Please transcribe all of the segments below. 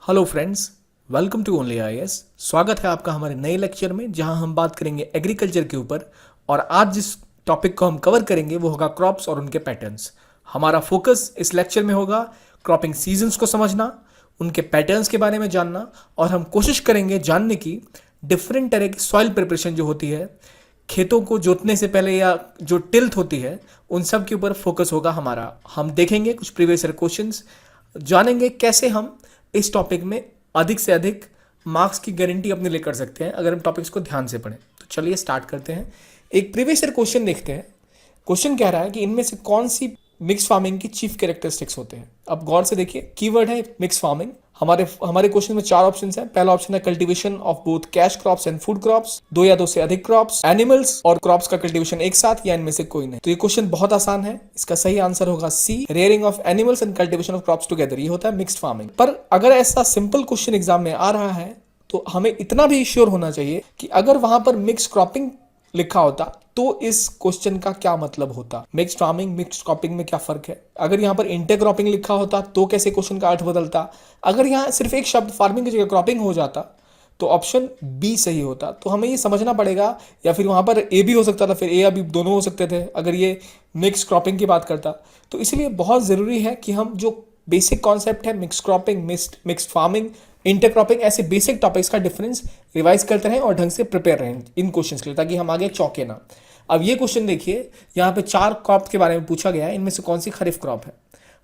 Hello friends, welcome to Only IAS. स्वागत है आपका हमारे नए लेक्चर में जहां हम बात करेंगे एग्रीकल्चर के ऊपर। और आज जिस टॉपिक को हम कवर करेंगे वो होगा क्रॉप्स और उनके पैटर्न्स। हमारा फोकस इस लेक्चर में होगा क्रॉपिंग सीजन्स को समझना, उनके पैटर्न्स के बारे में जानना, और हम कोशिश करेंगे जानने की डिफरेंट तरह की सॉइल प्रिपरेशन जो होती है खेतों को जोतने से पहले या जो टिल्थ होती है उन सब के ऊपर फोकस होगा हमारा। हम देखेंगे कुछ प्रीवियस ईयर क्वेश्चंस, जानेंगे कैसे हम इस टॉपिक में अधिक से अधिक मार्क्स की गारंटी अपने लिए कर सकते हैं अगर हम टॉपिक्स को ध्यान से पढ़ें। तो चलिए स्टार्ट करते हैं। एक प्रीवियस ईयर क्वेश्चन देखते हैं। क्वेश्चन कह रहा है कि इनमें से कौन सी मिक्स फार्मिंग की चीफ कैरेक्टरिस्टिक्स होते हैं। अब गौर से देखिए, कीवर्ड है मिक्स फार्मिंग। हमारे क्वेश्चन में चार ऑप्शन है। पहला ऑप्शन है cultivation of both cash crops and food crops, दो या दो से अधिक क्रॉप्स, एनिमल्स और क्रॉप्स का कल्टीवेशन एक साथ, या इनमें से कोई नहीं। तो ये क्वेश्चन बहुत आसान है। इसका सही आंसर होगा C, rearing of animals and cultivation of crops together. ये होता है मिक्स्ड फार्मिंग। पर अगर ऐसा सिंपल क्वेश्चन एग्जाम में आ रहा है तो हमें इतना भी श्योर होना चाहिए कि अगर वहां पर मिक्स क्रॉपिंग लिखा होता तो इस क्वेश्चन का क्या मतलब होता। मिक्स्ड फार्मिंग मिक्स्ड क्रॉपिंग में क्या फर्क है। अगर यहाँ पर इंटरक्रॉपिंग लिखा होता तो कैसे क्वेश्चन का अर्थ बदलता। अगर यहाँ सिर्फ एक शब्द फार्मिंग की जगह क्रॉपिंग हो जाता तो ऑप्शन बी सही होता। तो हमें ये समझना पड़ेगा, या फिर वहां पर ए भी हो सकता था, फिर ए या बी दोनों हो सकते थे अगर ये मिक्स क्रॉपिंग की बात करता। तो इसलिए बहुत जरूरी है कि हम जो बेसिक कॉन्सेप्ट है mix cropping, mixed farming, intercropping, ऐसे बेसिक टॉपिक्स का डिफरेंस रिवाइज करते रहें और ढंग से प्रिपेयर रहें इन क्वेश्चंस के लिए, ताकि हम आगे चौंके ना। अब ये क्वेश्चन देखिए, यहाँ पे चार क्रॉप के बारे में पूछा गया है। इनमें से कौन सी खरीफ क्रॉप है।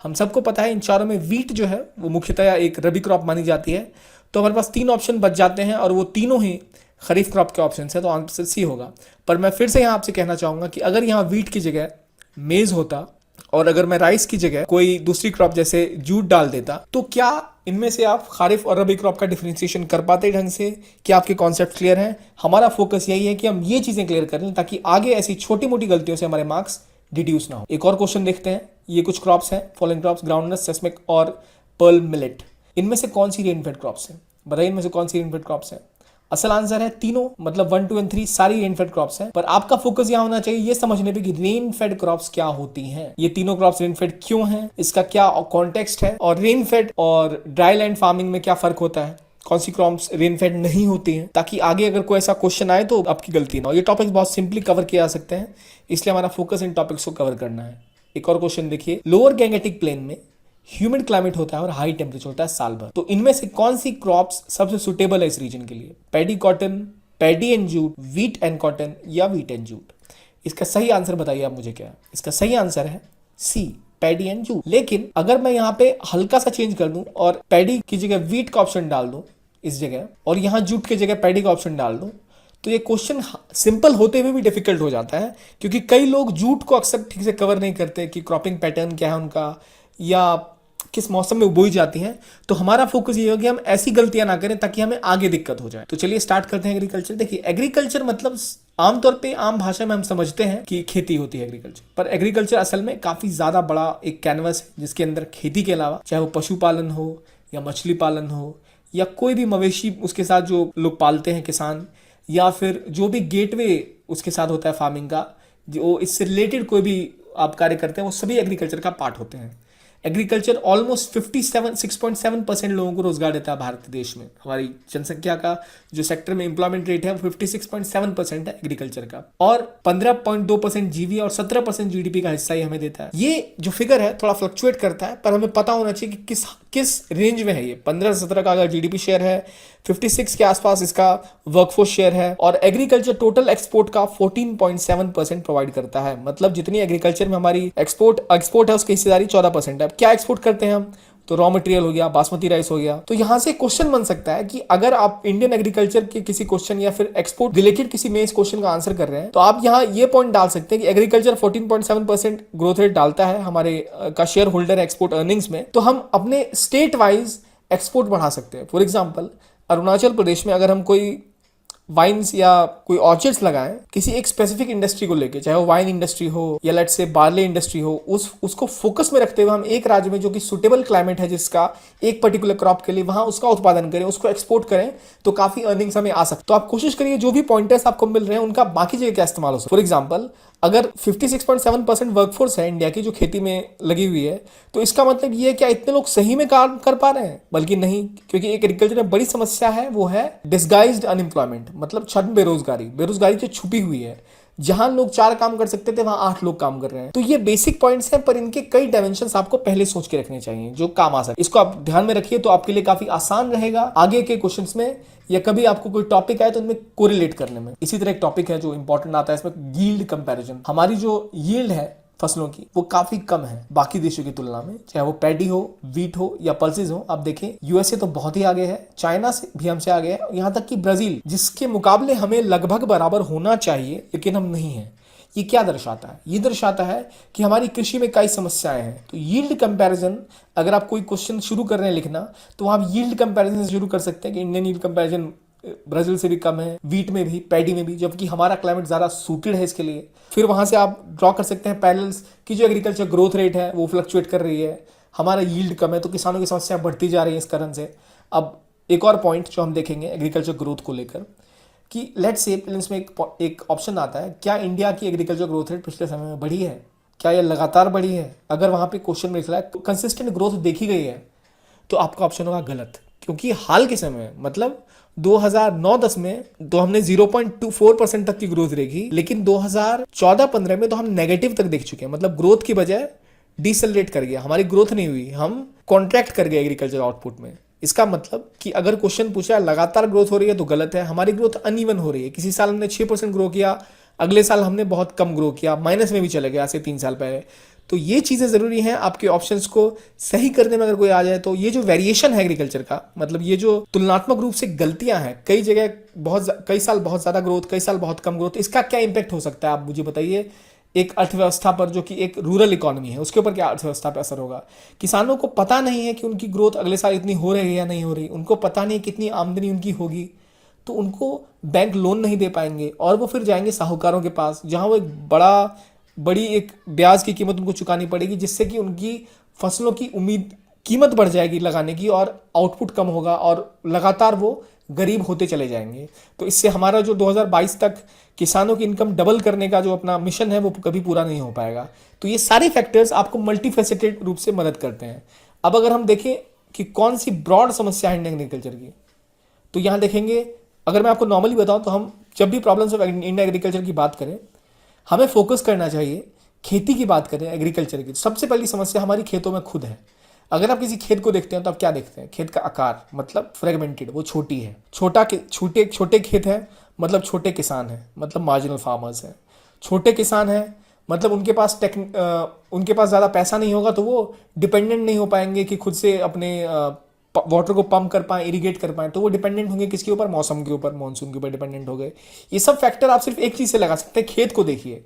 हम सबको पता है इन चारों में वीट जो है वो मुख्यतः एक रबी क्रॉप मानी जाती है। तो हमारे पास तीन ऑप्शन बच जाते हैं और वो तीनों ही खरीफ क्रॉप के ऑप्शन है, तो आंसर सी होगा। पर मैं फिर से यहाँ आपसे कहना चाहूंगा कि अगर यहाँ वीट की जगह मेज होता और अगर मैं राइस की जगह कोई दूसरी क्रॉप जैसे जूट डाल देता, तो क्या इनमें से आप खारिफ और रबी क्रॉप का डिफरेंशिएशन कर पाते ढंग से। क्या आपके कॉन्सेप्ट क्लियर हैं। हमारा फोकस यही है कि हम ये चीजें क्लियर कर लें ताकि आगे ऐसी छोटी मोटी गलतियों से हमारे मार्क्स डिड्यूस ना हो। एक और क्वेश्चन देखते हैं। ये कुछ क्रॉप्स हैं, फॉलोइंग क्रॉप्स ग्राउंडनट, सेसमिक और पर्ल मिलेट। इनमें से कौन सी रेनफेड क्रॉप्स हैं। बताइए इनमें से कौन सी रेनफेड क्रॉप्स हैं। असल आंसर है तीनों, मतलब 1, 2 और 3 सारी रेन फेड क्रॉप्स हैं। पर आपका फोकस यहां होना चाहिए ये समझने पे कि रेन फेड क्रॉप्स क्या होती हैं। ये तीनों क्रॉप्स रेन फेड क्यों हैं, इसका क्या कॉन्टेक्स्ट है, और रेन फेड और ड्राई लैंड फार्मिंग में क्या फर्क होता है, कौन सी क्रॉप्स रेन फेड नहीं होती हैं, ताकि आगे अगर कोई ऐसा क्वेश्चन आए तो आपकी गलती ना हो। ये टॉपिक्स बहुत सिंपली कवर किए जा सकते हैं, इसलिए हमारा फोकस इन टॉपिक्स को कवर करना है। एक और क्वेश्चन देखिए, लोअर गैंगेटिक प्लेन में ह्यूमिड क्लाइमेट होता है और हाई टेम्परेचर होता है साल भर। तो इनमें से कौन सी क्रॉप्स सबसे सुटेबल है इस रीजन के लिए। Paddy cotton, paddy and jute, wheat and cotton, या वीट एंड जूट। इसका सही आंसर बताइए आप मुझे क्या है। इसका सही आंसर है सी, पैडी एंड जूट। लेकिन अगर मैं यहाँ पे हल्का सा चेंज कर दूं और पैडी की जगह वीट का ऑप्शन डाल दूं इस जगह, और यहाँ जूट की जगह पैडी का ऑप्शन डाल दूं, तो ये क्वेश्चन सिंपल होते हुए भी डिफिकल्ट हो जाता है, क्योंकि कई लोग जूट को अक्सर ठीक से कवर नहीं करते कि क्रॉपिंग पैटर्न क्या है उनका, या किस मौसम में बोई जाती हैं। तो हमारा फोकस ये होगा कि हम ऐसी गलतियां ना करें ताकि हमें आगे दिक्कत हो जाए। तो चलिए स्टार्ट करते हैं एग्रीकल्चर। देखिए, एग्रीकल्चर मतलब आमतौर पे आम भाषा में हम समझते हैं कि खेती होती है एग्रीकल्चर, पर एग्रीकल्चर असल में काफी ज्यादा बड़ा एक कैनवस है जिसके अंदर खेती के अलावा चाहे वो पशुपालन हो या मछली पालन हो या कोई भी मवेशी उसके साथ जो लोग पालते हैं किसान, या फिर जो भी गेटवे उसके साथ होता है फार्मिंग का, जो इससे रिलेटेड कोई भी आप कार्य करते हैं, वो सभी एग्रीकल्चर का पार्ट होते हैं। एग्रीकल्चर ऑलमोस्ट 6.7% लोगों को रोजगार देता है भारत देश में। हमारी जनसंख्या का जो सेक्टर में एम्प्लॉयमेंट रेट है वो 56.7% है एग्रीकल्चर का, और 15.2% जीवी और 17% जीडीपी का हिस्सा ही हमें देता है। ये जो फिगर है थोड़ा फ्लक्चुएट करता है, पर हमें पता होना चाहिए कि किस रेंज में है ये। 15 से 17 का अगर जीडीपी शेयर है, 56 के आसपास इसका वर्कफोर्स शेयर है, और एग्रीकल्चर टोटल एक्सपोर्ट का 14.7% प्रोवाइड करता है। मतलब जितनी एग्रीकल्चर में हमारी एक्सपोर्ट है उसकी हिस्सेदारी 14% है। क्या एक्सपोर्ट करते हैं हम, तो रॉ मटेरियल हो गया, बासमती राइस हो गया। तो यहां से क्वेश्चन बन सकता है कि अगर आप इंडियन एग्रीकल्चर के किसी क्वेश्चन या फिर एक्सपोर्ट रिलेटेड किसी में इस क्वेश्चन का आंसर कर रहे हैं, तो आप यहां ये पॉइंट डाल सकते हैं कि एग्रीकल्चर 14.7% ग्रोथ रेट डालता है हमारे का शेयर होल्डर एक्सपोर्ट अर्निंग्स में, तो हम अपने स्टेट वाइज एक्सपोर्ट बढ़ा सकते हैं। फॉर एग्जाम्पल, अरुणाचल प्रदेश में अगर हम कोई वाइन्स या कोई ऑर्चिड्स लगाएं किसी एक स्पेसिफिक इंडस्ट्री को लेके, चाहे वो वाइन इंडस्ट्री हो या लेट्स से बार्ले इंडस्ट्री हो, उसको फोकस में रखते हुए हम एक राज्य में जो कि सुटेबल क्लाइमेट है जिसका एक पर्टिकुलर क्रॉप के लिए, वहां उसका उत्पादन करें, उसको एक्सपोर्ट करें, तो काफी अर्निंग्स हमें आ सकते। तो आप कोशिश करिए जो भी पॉइंटर्स आपको मिल रहे हैं उनका बाकी जगह क्या इस्तेमाल हो सकता है। फॉर एग्जाम्पल, अगर 56.7% वर्कफोर्स है इंडिया की जो खेती में लगी हुई है, तो इसका मतलब ये है क्या इतने लोग सही में काम कर पा रहे हैं? बल्कि नहीं, क्योंकि एक एग्रीकल्चर में बड़ी समस्या है, वो है डिस्गाइज्ड अनएम्प्लॉयमेंट, मतलब छद्म बेरोजगारी, बेरोजगारी जो छुपी हुई है। जहां लोग 4 काम कर सकते थे वहां 8 लोग काम कर रहे हैं। तो ये बेसिक पॉइंट्स हैं, पर इनके कई डायमेंशंस आपको पहले सोच के रखने चाहिए जो काम आ सके। इसको आप ध्यान में रखिए तो आपके लिए काफी आसान रहेगा आगे के क्वेश्चंस में, या कभी आपको कोई टॉपिक आए तो उनमें कोरिलेट करने में। इसी तरह एक टॉपिक है जो इंपॉर्टेंट आता है इसमें, यील्ड कंपैरिजन। हमारी जो यील्ड है फसलों की वो काफी कम है बाकी देशों की तुलना में, चाहे वो पैडी हो, वीट हो या पल्सेस हो। आप देखें यूएसए तो बहुत ही आगे है, चाइना से भी हमसे आगे है, यहाँ तक कि ब्राजील, जिसके मुकाबले हमें लगभग बराबर होना चाहिए लेकिन हम नहीं हैं। ये क्या दर्शाता है? ये दर्शाता है कि हमारी कृषि में कई समस्याएं हैं। तो यील्ड कंपैरिजन, अगर आप कोई क्वेश्चन शुरू कर रहे हैं लिखना, तो आप यील्ड कंपैरिजन से शुरू कर सकते हैं कि इंडियन यील्ड कंपैरिजन ब्राजील से भी कम है, वीट में भी, पैडी में भी, जबकि हमारा क्लाइमेट ज़्यादा सूटेड है इसके लिए। फिर वहाँ से आप ड्रॉ कर सकते हैं पैरेलल्स की जो एग्रीकल्चर ग्रोथ रेट है वो फ्लक्चुएट कर रही है, हमारा यील्ड कम है, तो किसानों की समस्या बढ़ती जा रही है इस कारण से। अब एक और पॉइंट जो हम देखेंगे एग्रीकल्चर ग्रोथ को लेकर, कि लेट से इसमें एक ऑप्शन आता है, क्या इंडिया की एग्रीकल्चर ग्रोथ रेट पिछले समय में बढ़ी है? क्या ये लगातार बढ़ी है? अगर वहाँ पे क्वेश्चन में लिखा है कंसिस्टेंट ग्रोथ देखी गई है, तो आपका ऑप्शन होगा गलत। क्योंकि हाल के समय मतलब 2009-10 में तो हमने 0.24% तक की ग्रोथ देखी, लेकिन 2014-15 में तो हम नेगेटिव तक देख चुके हैं। मतलब ग्रोथ की बजाय डिसेलरेट कर गया, हमारी ग्रोथ नहीं हुई, हम कॉन्ट्रैक्ट कर गए एग्रीकल्चर आउटपुट में। इसका मतलब कि अगर क्वेश्चन पूछा है लगातार ग्रोथ हो रही है तो गलत है, हमारी ग्रोथ अनइवन हो रही है। किसी साल हमने 6% ग्रो किया, अगले साल हमने बहुत कम ग्रो किया, माइनस में भी चले गए आज से 3 साल पहले। तो ये चीज़ें ज़रूरी हैं आपके ऑप्शंस को सही करने में। अगर कोई आ जाए तो ये जो वेरिएशन है एग्रीकल्चर का, मतलब ये जो तुलनात्मक रूप से गलतियां हैं, कई जगह कई साल बहुत ज़्यादा ग्रोथ, कई साल बहुत कम ग्रोथ, इसका क्या इंपैक्ट हो सकता है आप मुझे बताइए एक अर्थव्यवस्था पर, जो कि एक रूरल इकोनॉमी है, उसके ऊपर क्या अर्थव्यवस्था पर असर होगा? किसानों को पता नहीं है कि उनकी ग्रोथ अगले साल इतनी हो रही है या नहीं हो रही, उनको पता नहीं है कितनी आमदनी उनकी होगी, तो उनको बैंक लोन नहीं दे पाएंगे और वो फिर जाएंगे साहूकारों के पास, जहां वो एक बड़ी एक ब्याज की कीमत उनको चुकानी पड़ेगी, जिससे कि उनकी फसलों की कीमत बढ़ जाएगी लगाने की, और आउटपुट कम होगा और लगातार वो गरीब होते चले जाएंगे। तो इससे हमारा जो 2022 तक किसानों की इनकम डबल करने का जो अपना मिशन है वो कभी पूरा नहीं हो पाएगा। तो ये सारे फैक्टर्स आपको मल्टीफेसेटेड रूप से मदद करते हैं। अब अगर हम देखें कि कौन सी ब्रॉड समस्या है इंडियन एग्रीकल्चर की, तो यहाँ देखेंगे, अगर मैं आपको नॉर्मली बताऊँ तो हम जब भी प्रॉब्लम्स ऑफ इंडियन एग्रीकल्चर की बात करें, हमें फोकस करना चाहिए, खेती की बात करें एग्रीकल्चर की, सबसे पहली समस्या हमारी खेतों में खुद है। अगर आप किसी खेत को देखते हैं तो आप क्या देखते हैं? खेत का आकार मतलब फ्रेगमेंटेड, वो छोटी है, छोटे खेत है, मतलब छोटे किसान हैं, मतलब मार्जिनल फार्मर्स हैं। छोटे किसान हैं मतलब उनके पास ज़्यादा पैसा नहीं होगा, तो वो डिपेंडेंट नहीं हो पाएंगे कि खुद से अपने वाटर को पंप कर पाएँ, इरिगेट कर पाएँ, तो वो डिपेंडेंट होंगे किसके ऊपर? मौसम के ऊपर, मानसून के ऊपर डिपेंडेंट हो गए। ये सब फैक्टर आप सिर्फ एक चीज़ से लगा सकते हैं, खेत को देखिए,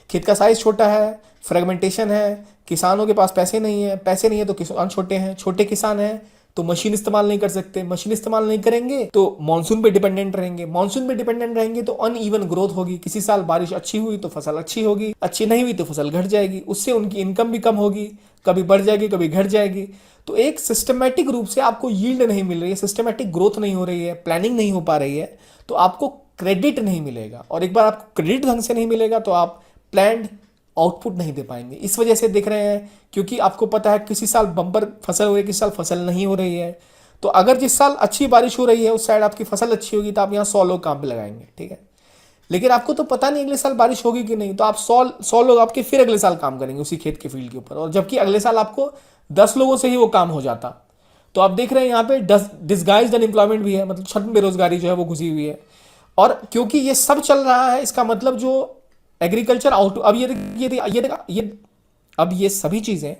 खेत का साइज छोटा है, फ्रेगमेंटेशन है, किसानों के पास पैसे नहीं है तो किसान छोटे हैं, छोटे किसान हैं तो मशीन इस्तेमाल नहीं कर सकते, मशीन इस्तेमाल नहीं करेंगे तो मानसून पे डिपेंडेंट रहेंगे, मानसून पे डिपेंडेंट रहेंगे तो अनइवन ग्रोथ होगी। किसी साल बारिश अच्छी हुई तो फसल अच्छी होगी, अच्छी नहीं हुई तो फसल घट जाएगी, उससे उनकी इनकम भी कम होगी, कभी बढ़ जाएगी कभी घट जाएगी। तो एक सिस्टमेटिक रूप से आपको यील्ड नहीं मिल रही है, सिस्टमेटिक ग्रोथ नहीं हो रही है, प्लानिंग नहीं हो पा रही है, तो आपको क्रेडिट नहीं मिलेगा, और एक बार आपको क्रेडिट ढंग से नहीं मिलेगा तो आप प्लान्ड आउटपुट नहीं दे पाएंगे। इस वजह से देख रहे हैं, क्योंकि आपको पता है किसी साल बम्पर फसल हो रही है, किसी साल फसल नहीं हो रही है। तो अगर जिस साल अच्छी बारिश हो रही है उस साइड आपकी फसल अच्छी होगी तो आप यहाँ 100 लोग काम पे लगाएंगे, ठीक है। लेकिन आपको तो पता नहीं अगले साल बारिश होगी कि नहीं, तो आप 100 लोग आपके फिर अगले साल काम करेंगे उसी खेत के फील्ड के ऊपर, और जबकि अगले साल आपको 10 लोगों से ही वो काम हो जाता। तो आप देख रहे हैं यहाँ पे डिस्गाइज्ड अनएम्प्लॉयमेंट भी है, मतलब छद्म बेरोजगारी जो है वो घुसी हुई है। और क्योंकि ये सब चल रहा है, इसका मतलब जो एग्रीकल्चर आउट, अब अब ये सभी चीज़ें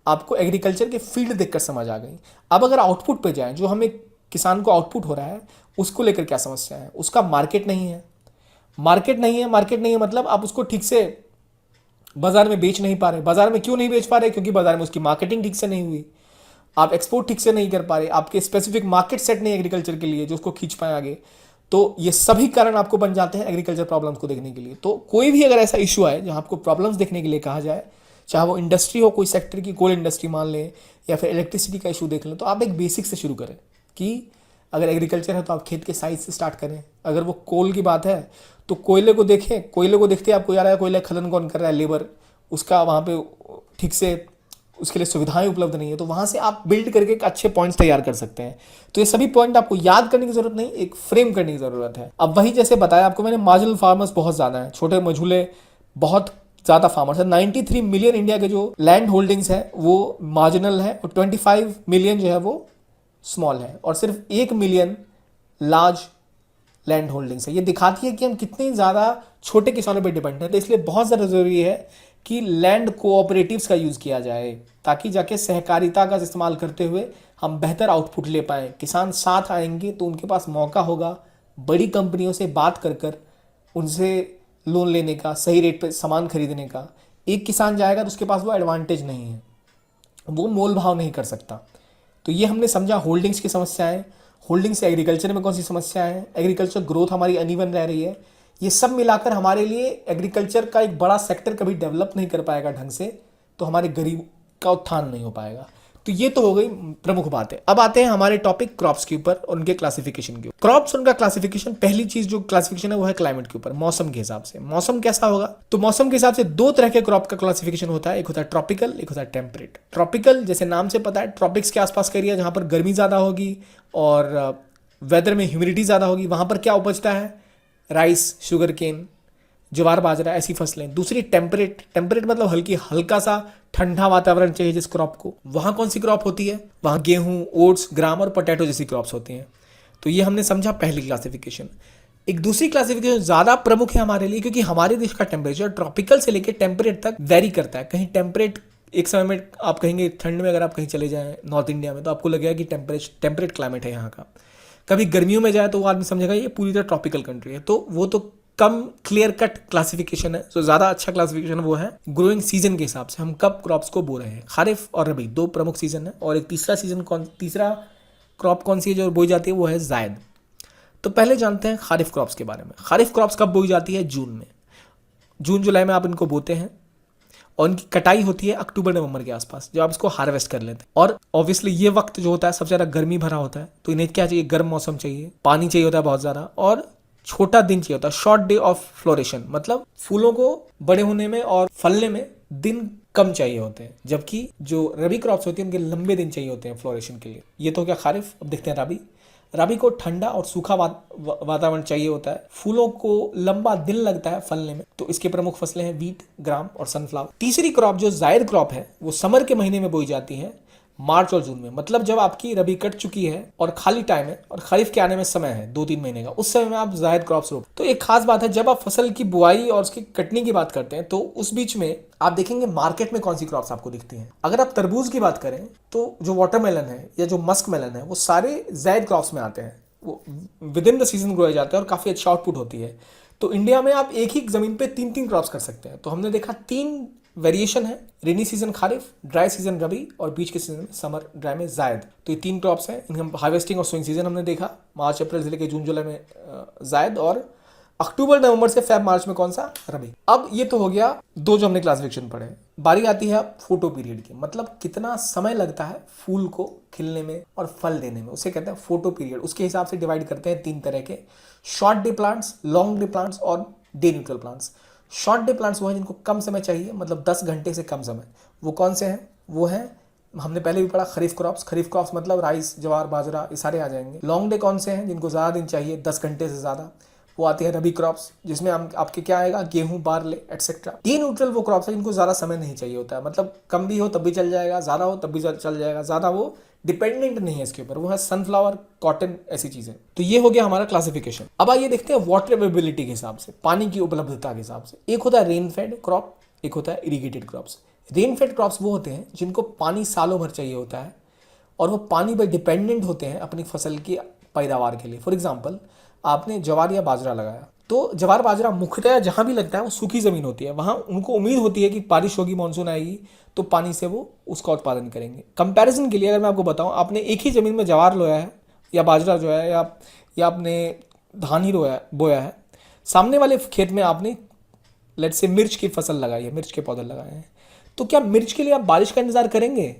आपको एग्रीकल्चर के फील्ड देखकर समझ आ गई। अब अगर आउटपुट पे जाएं, जो हमें किसान को आउटपुट हो रहा है उसको लेकर क्या समस्या है? उसका मार्केट नहीं है, मार्केट नहीं है मतलब आप उसको ठीक से बाजार में बेच नहीं पा रहे। बाजार में क्यों नहीं बेच पा रहे? क्योंकि बाजार में उसकी मार्केटिंग ठीक से नहीं हुई, आप एक्सपोर्ट ठीक से नहीं कर पा रहे, आपके स्पेसिफिक मार्केट सेट नहीं एग्रीकल्चर के लिए जो उसको खींच पाए आगे। तो ये सभी कारण आपको बन जाते हैं एग्रीकल्चर प्रॉब्लम्स को देखने के लिए। तो कोई भी अगर ऐसा इशू आए जहां आपको प्रॉब्लम्स देखने के लिए कहा जाए, चाहे वो इंडस्ट्री हो, कोई सेक्टर की कोल इंडस्ट्री मान लें, या फिर इलेक्ट्रिसिटी का इशू देख लें, तो आप एक बेसिक से शुरू करें कि अगर एग्रीकल्चर है तो आप खेत के साइज से स्टार्ट करें। अगर वो कोल की बात है तो कोयले को देखें, कोयले को देखते ही आपको याद आया कोयला खनन कौन कर रहा है, लेबर, उसका वहाँ पे ठीक से उसके लिए सुविधाएं उपलब्ध नहीं है, तो वहाँ से आप बिल्ड करके एक अच्छे पॉइंट्स तैयार कर सकते हैं। तो ये सभी पॉइंट आपको याद करने की जरूरत नहीं, एक फ्रेम करने की जरूरत है। अब वही जैसे बताया आपको मैंने, मार्जिनल फार्मर्स बहुत ज़्यादा हैं, छोटे मझूले बहुत ज़्यादा फार्मर्स है। 93 मिलियन इंडिया के जो लैंड होल्डिंग्स है वो मार्जिनल है, और 25 मिलियन जो है वो स्मॉल है, और सिर्फ 1 मिलियन लार्ज लैंड होल्डिंग्स है। ये दिखाती है कि हम कितने ज़्यादा छोटे किसानों पर डिपेंड हैं। तो इसलिए बहुत ज़्यादा ज़रूरी है कि लैंड कोऑपरेटिव्स का यूज़ किया जाए, ताकि जाके सहकारिता का इस्तेमाल करते हुए हम बेहतर आउटपुट ले पाएँ। किसान साथ आएंगे तो उनके पास मौका होगा बड़ी कंपनियों से बात कर कर उनसे लोन लेने का, सही रेट पे सामान खरीदने का। एक किसान जाएगा तो उसके पास वो एडवांटेज नहीं है, वो मोल भाव नहीं कर सकता। तो ये हमने समझा होल्डिंग्स की समस्याएं, होल्डिंग से एग्रीकल्चर में कौन सी समस्याएं हैं, एग्रीकल्चर ग्रोथ हमारी अनइवन रह रही है। ये सब मिलाकर हमारे लिए एग्रीकल्चर का एक बड़ा सेक्टर कभी डेवलप नहीं कर पाएगा ढंग से, तो हमारे गरीब का उत्थान नहीं हो पाएगा। तो ये तो हो गई प्रमुख बातें। अब आते हैं हमारे टॉपिक क्रॉप्स के ऊपर और उनके क्लासिफिकेशन के ऊपर। क्रॉप्स उनका क्लासिफिकेशन, पहली चीज जो क्लासिफिकेशन है वो है क्लाइमेट के ऊपर, मौसम के हिसाब से। मौसम कैसा होगा, तो मौसम के हिसाब से दो तरह के क्रॉप का क्लासिफिकेशन होता है, एक होता है ट्रॉपिकल, एक होता है टेम्परेट। ट्रॉपिकल जैसे नाम से पता है, ट्रॉपिक्स के आसपास का एरिया जहां पर गर्मी ज्यादा होगी और वेदर में ह्यूमिडिटी ज्यादा होगी, वहां पर क्या उपजता है, राइस, शुगर केन, ज्वार बाजरा, ऐसी फसलें। दूसरी टेम्परेट, टेम्परेट मतलब हल्का सा ठंडा वातावरण चाहिए जिस क्रॉप को, वहां कौन सी क्रॉप होती है, वहां गेहूं, ओट्स, ग्राम और पोटैटो जैसी क्रॉप्स होती हैं। तो ये हमने समझा पहली क्लासिफिकेशन। एक दूसरी क्लासिफिकेशन ज्यादा प्रमुख है हमारे लिए, क्योंकि हमारे देश का टेम्परेचर ट्रॉपिकल से लेकर टेम्परेट तक वेरी करता है। कहीं टेम्परेट एक समय में आप कहेंगे, ठंड में अगर आप कहीं चले जाएं नॉर्थ इंडिया में, तो आपको लगेगा कि टेम्परेट क्लाइमेट है यहाँ का। कभी गर्मियों में जाए तो वो आदमी समझेगा ये पूरी तरह ट्रॉपिकल कंट्री है। तो वो तो कम क्लियर कट क्लासिफिकेशन है। तो ज़्यादा अच्छा क्लासिफिकेशन वो है ग्रोइंग सीजन के हिसाब से, हम कब क्रॉप्स को बो रहे हैं। खारिफ और रबी दो प्रमुख सीजन है, और एक तीसरा क्रॉप कौन सी है जो बोई जाती है, वो है जायद। तो पहले जानते हैं खारिफ क्रॉप्स के बारे में। खारिफ क्रॉप्स कब बोई जाती है, जून में, जून जुलाई में आप इनको बोते हैं, और इनकी कटाई होती है अक्टूबर नवंबर के आसपास, जब आप इसको हार्वेस्ट कर लेते हैं। और ऑब्वियसली ये वक्त जो होता है सबसे ज़्यादा गर्मी भरा होता है, तो इन्हें क्या चाहिए, गर्म मौसम चाहिए, पानी चाहिए होता है बहुत ज़्यादा, और छोटा दिन चाहिए होता है, शॉर्ट डे ऑफ फ्लोरेशन, मतलब फूलों को बड़े होने में और फलने में दिन कम चाहिए होते हैं। जबकि जो रबी क्रॉप्स होती है उनके लंबे दिन चाहिए होते हैं फ्लोरेशन के लिए। ये तो क्या खारिफ। अब देखते हैं रबी। रबी को ठंडा और सूखा वातावरण चाहिए होता है, फूलों को लंबा दिन लगता है फलने में। तो इसके प्रमुख फसलें हैं वीट, ग्राम और सनफ्लावर। तीसरी क्रॉप जो जायद क्रॉप है, वो समर के महीने में बोई जाती है, मार्च और जून में। मतलब जब आपकी रबी कट चुकी है और खाली टाइम है और खरीफ के आने में समय है 2-3 महीने का, उस समय में आप जायद क्रॉप्स रोप। तो एक खास बात है, जब आप फसल की बुआई और उसकी कटनी की बात करते हैं, तो उस बीच में आप देखेंगे मार्केट में कौन सी क्रॉप्स आपको दिखती हैं। अगर आप तरबूज की बात करें तो जो वाटरमेलन है या जो मस्क मेलन है, वो सारे जायद क्रॉप्स में आते हैं। वो with in the season grow जाते हैं और काफी अच्छा आउटपुट होती है। तो इंडिया में आप एक ही जमीन पे 3-3 क्रॉप्स कर सकते हैं। तो हमने देखा 3 वेरिएशन है, rainy season kharif, dry season rabi और बीच के सीजन में समर ड्राई में जायद। तो ये 3 क्रॉप्स हैं। इनका हार्वेस्टिंग और सोइंग सीजन हमने देखा, मार्च अप्रैल से लेकर जून जुलाई में जायद, और अक्टूबर नवंबर से फेब मार्च में कौन सा, रबी। अब ये तो हो गया 2 जो हमने क्लासिफिकेशन पढ़े। बारी आती है फोटो पीरियड की, मतलब कितना समय लगता है फूल को खिलने में और फल देने में, उसे कहते हैं फोटो पीरियड। उसके हिसाब से डिवाइड करते हैं 3 तरह के, short day plants, long day plants और day neutral plants. Short day plants वो हैं जिनको कम समय चाहिए, मतलब 10 घंटे से कम समय। वो कौन से हैं, वो हैं, हमने पहले भी पढ़ा, खरीफ क्रॉप्स। खरीफ क्रॉप्स मतलब राइस, ज्वार, बाजरा, ये सारे आ जाएंगे। लॉन्ग डे कौन से हैं, जिनको ज़्यादा दिन चाहिए, 10 घंटे से ज़्यादा, वो आते हैं रबी क्रॉप्स, जिसमें आपके क्या आएगा, गेहूं, बारले एटसेट्रा। डे न्यूट्रल वो क्रॉप्स है जिनको ज़्यादा समय नहीं चाहिए होता है, मतलब कम भी हो तब भी चल जाएगा, ज़्यादा हो तब भी चल जाएगा, ज़्यादा वो डिपेंडेंट नहीं है इसके ऊपर। वो है सनफ्लावर, कॉटन, ऐसी चीज़ें। तो ये हो गया हमारा क्लासिफिकेशन। अब आइए देखते हैं वाटर अवेलेबिलिटी के हिसाब से, पानी की उपलब्धता के हिसाब से। एक होता है रेन फेड क्रॉप, एक होता है irrigated crops. Rain fade crops वो होते हैं जिनको पानी सालों भर चाहिए होता है और वो पानी पर डिपेंडेंट होते हैं अपनी फसल की पैदावार के लिए। फॉर एग्जाम्पल, आपने ज्वार या बाजरा लगाया, तो ज्वार बाजरा मुख्यतः जहाँ भी लगता है वो सूखी ज़मीन होती है, वहाँ उनको उम्मीद होती है कि बारिश होगी, मानसून आएगी, तो पानी से वो उसका उत्पादन करेंगे। कंपैरिजन के लिए अगर मैं आपको बताऊं, आपने एक ही ज़मीन में ज्वार बोया है या बाजरा जो है, या आपने धान ही बोया है, सामने वाले खेत में आपने लेट से मिर्च की फसल लगाई है, मिर्च के पौधे लगाए हैं, तो क्या मिर्च के लिए आप बारिश का इंतजार करेंगे?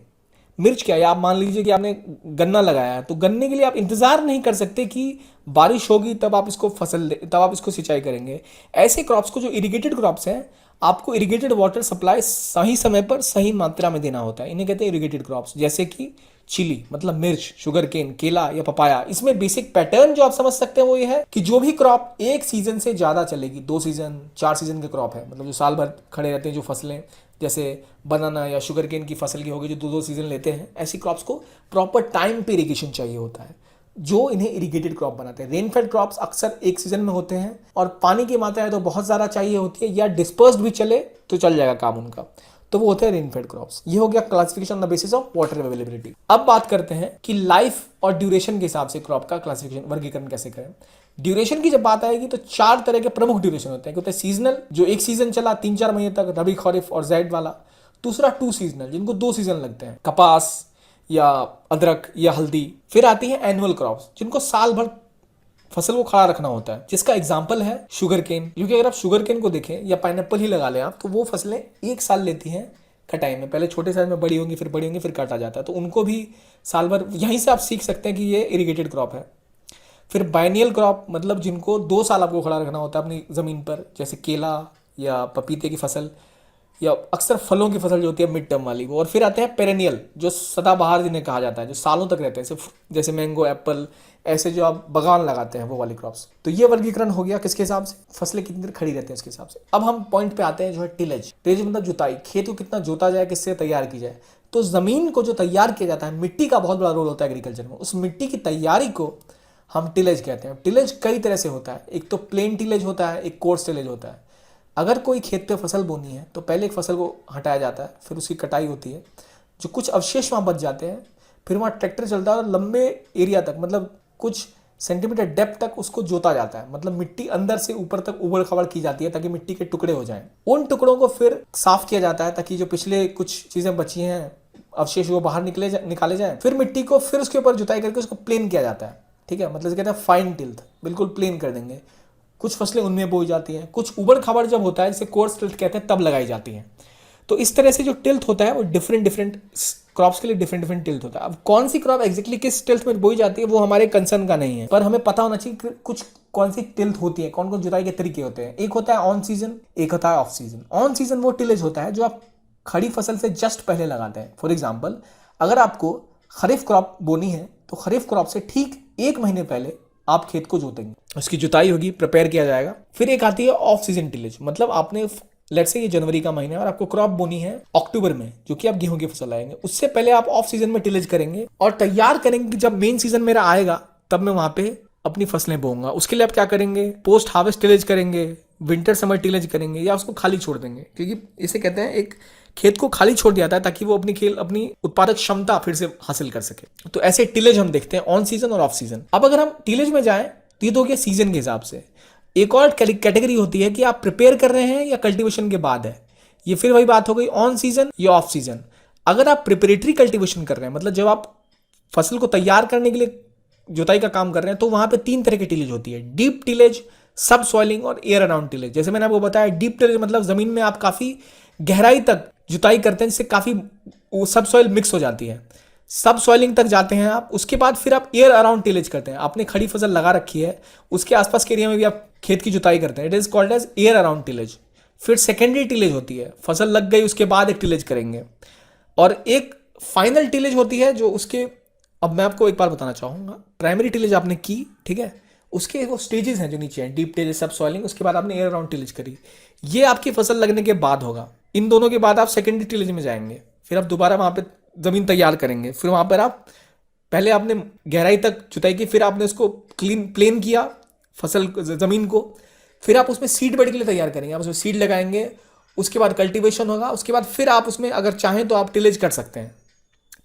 मिर्च क्या है, आप मान लीजिए कि आपने गन्ना लगाया है, तो गन्ने के लिए आप इंतजार नहीं कर सकते कि बारिश होगी तब आप इसको तब आप इसको सिंचाई करेंगे। ऐसे क्रॉप्स को, जो इरिगेटेड क्रॉप्स हैं, आपको इरिगेटेड वाटर सप्लाई सही समय पर सही मात्रा में देना होता है, इन्हें कहते हैं इरिगेटेड क्रॉप्स। जैसे कि चिली मतलब मिर्च, शुगर केन, केला या पपाया। इसमें बेसिक पैटर्न जो आप समझ सकते हैं वो ये है कि जो भी क्रॉप एक सीजन से ज़्यादा चलेगी, 2 सीजन 4 सीजन के क्रॉप है, मतलब जो साल भर खड़े रहते हैं, जो फसलें जैसे बनाना या शुगर केन की फसल की होगी जो 2-2 सीजन लेते हैं, ऐसी क्रॉप्स को प्रॉपर टाइम पे इरिगेशन चाहिए होता है, जो इन्हें इरिगेटेड क्रॉप बनाते हैं। रेनफेड क्रॉप्स अक्सर एक सीजन में होते हैं और पानी की मात्रा है तो बहुत ज़्यादा चाहिए होती है, या डिस्पर्स्ड भी चले तो चल जाएगा काम उनका, तो वो होते हैं रेनफेड क्रॉप्स। ये हो गया classification on the basis of water availability. अब बात करते हैं कि लाइफ और ड्यूरेशन के हिसाब से क्रॉप का क्लासिफिकेशन, वर्गीकरण कैसे करें। ड्यूरेशन की जब बात आएगी तो 4 तरह के प्रमुख ड्यूरेशन होते हैं। सीजनल, जो एक सीजन चला 3-4 महीने तक, रबी, खरीफ और ज़ैद वाला। दूसरा 2 सीजनल, जिनको 2 सीजन लगते हैं, कपास या अदरक या हल्दी। फिर आती है एनुअल क्रॉप्स, जिनको साल भर फसल को खड़ा रखना होता है, जिसका एग्जाम्पल है शुगर केन। क्योंकि अगर आप शुगर केन को देखें या पाइनएप्पल ही लगा लें आप, तो वो फसलें 1 साल लेती हैं कटाई में। पहले छोटे साइज में बड़ी होंगी, फिर काटा जाता है, तो उनको भी साल भर। यहीं से आप सीख सकते हैं कि ये इरिगेटेड क्रॉप है। फिर बाइनियल क्रॉप, मतलब जिनको 2 साल आपको खड़ा रखना होता है अपनी ज़मीन पर, जैसे केला या पपीते की फसल, या अक्सर फलों की फसल जो होती है मिड टर्म वाली वो। और फिर आते हैं पेरेनियल, जो सदाबहार जिन्हें कहा जाता है, जो सालों तक रहते हैं, सिर्फ जैसे मैंगो, एप्पल, ऐसे जो आप बगान लगाते हैं वो वाली क्रॉप्स। तो ये वर्गीकरण हो गया किसके हिसाब से, फसलें कितनी देर खड़ी रहती हैं उसके हिसाब से। अब हम पॉइंट पे आते हैं जो है टिलेज। टिलेज मतलब जुताई, खेत को कितना जोता जाए, किससे तैयार की जाए। तो जमीन को जो तैयार किया जाता है, मिट्टी का बहुत बड़ा रोल होता है एग्रीकल्चर में। उस मिट्टी की तैयारी को हम टिलेज कहते हैं। टिलेज कई तरह से होता है, एक तो प्लेन टिलेज होता है, एक कोर्स टिलेज होता है। अगर कोई खेत पे फसल बोनी है तो पहले एक फसल को हटाया जाता है, फिर उसकी कटाई होती है, जो कुछ अवशेष वहाँ बच जाते हैं, फिर वहाँ ट्रैक्टर चलता है और लंबे एरिया तक, मतलब कुछ सेंटीमीटर डेप्थ तक उसको जोता जाता है। मतलब मिट्टी अंदर से ऊपर तक उबड़ खबड़ की जाती है ताकि मिट्टी के टुकड़े हो जाएं। उन टुकड़ों को फिर साफ किया जाता है ताकि जो पिछले कुछ चीज़ें बची हैं, अवशेष, वो बाहर निकाले जाएं। फिर मिट्टी को फिर उसके ऊपर जुताई करके उसको प्लेन किया जाता है। ठीक है, मतलब कहते हैं फाइन टिल्थ, बिल्कुल प्लेन कर देंगे। कुछ फसलें उनमें बोई जाती हैं, कुछ उबड़ खाबड़ जब होता है, जिसे कोर्स टिल्थ कहते हैं, तब लगाई जाती हैं। तो इस तरह से जो टिल्थ होता है वो डिफरेंट क्रॉप्स के लिए डिफरेंट टिल्थ होता है। अब कौन सी क्रॉप एग्जैक्टली किस टिल्थ में बोई जाती है वो हमारे कंसर्न का नहीं है, पर हमें पता होना चाहिए कि कुछ कौन सी टिल्थ होती है, कौन कौन जुताई के तरीके होते हैं। एक होता है ऑन सीजन, एक होता है ऑफ सीजन। ऑन सीजन वो टिलेज होता है जो आप खड़ी फसल से जस्ट पहले लगाते हैं। फॉर एग्जाम्पल, अगर आपको खरीफ क्रॉप बोनी है तो खरीफ क्रॉप से ठीक 1 महीने पहले आप खेत को जोतेंगे, उसकी जुताई होगी, प्रिपेयर किया जाएगा। फिर एक आती है ऑफ सीजन टिलेज, मतलब आपने लेट्स से ये जनवरी का महीना है और आपको क्रॉप बोनी है अक्टूबर में, जो कि आप गेहूं की फसल लाएंगे। उससे पहले आप ऑफ सीजन में टिलेज करेंगे और तैयार करेंगे कि जब मेन सीजन मेरा आएगा तब मैं वहां पे अपनी फसलें बोऊंगा। उसके लिए आप क्या करेंगे, पोस्ट हार्वेस्ट टिलेज करेंगे, विंटर समर टिलेज करेंगे, या उसको खाली छोड़ देंगे। क्योंकि इसे कहते हैं एक खेत को खाली छोड़ दिया जाता है ताकि वो अपनी उत्पादक क्षमता फिर से हासिल कर सके। तो ऐसे टिलेज हम देखते हैं ऑन सीजन और ऑफ सीजन। अब अगर हम टिलेज में जाएं तो ये तो हो गया सीजन के हिसाब से। एक और कैटेगरी होती है कि आप प्रिपेयर कर रहे हैं या कल्टीवेशन के बाद है। ये फिर वही बात हो गई, ऑन सीजन या ऑफ सीजन। अगर आप प्रिपरेटरी कल्टीवेशन कर रहे हैं, मतलब जब आप फसल को तैयार करने के लिए जुताई का काम कर रहे हैं, तो वहां पे 3 तरह की टिलेज होती है, डीप टिलेज, सब सॉइलिंग और एयर अराउंड टिलेज। जैसे मैंने आपको बताया, डीप टिलेज मतलब जमीन में आप काफी गहराई तक जुताई करते हैं, जिससे काफी सब सॉइल मिक्स हो जाती है। सब सॉइलिंग तक जाते हैं आप, उसके बाद फिर आप एयर अराउंड टिलेज करते हैं। आपने खड़ी फसल लगा रखी है, उसके आसपास के एरिया में भी आप खेत की जुताई करते हैं, it is called as air around tillage. फिर सेकेंडरी टिलेज होती है, फसल लग गई उसके बाद एक टिलेज करेंगे। और एक फाइनल टिलेज होती है जो उसके, अब मैं आपको एक बार बताना चाहूंगा, प्राइमरी टिलेज आपने की, ठीक है, उसके वो स्टेजेस हैं जो नीचे हैं, डीप टिलेज, सब सॉइलिंग, उसके बाद आपने एयर अराउंड टिलेज करी। ये आपकी फसल लगने के बाद होगा। इन दोनों के बाद आप सेकेंडरी टिलेज में जाएंगे, फिर आप दोबारा वहां पे जमीन तैयार करेंगे। फिर वहां पर आप पहले आपने गहराई तक जुताई की, फिर आपने उसको प्लेन किया फसल जमीन को, फिर आप उसमें सीड बेड के लिए तैयार करेंगे, आप उसमें सीड लगाएंगे, उसके बाद कल्टीवेशन होगा, उसके बाद फिर आप उसमें अगर चाहें तो आप टिलेज कर सकते हैं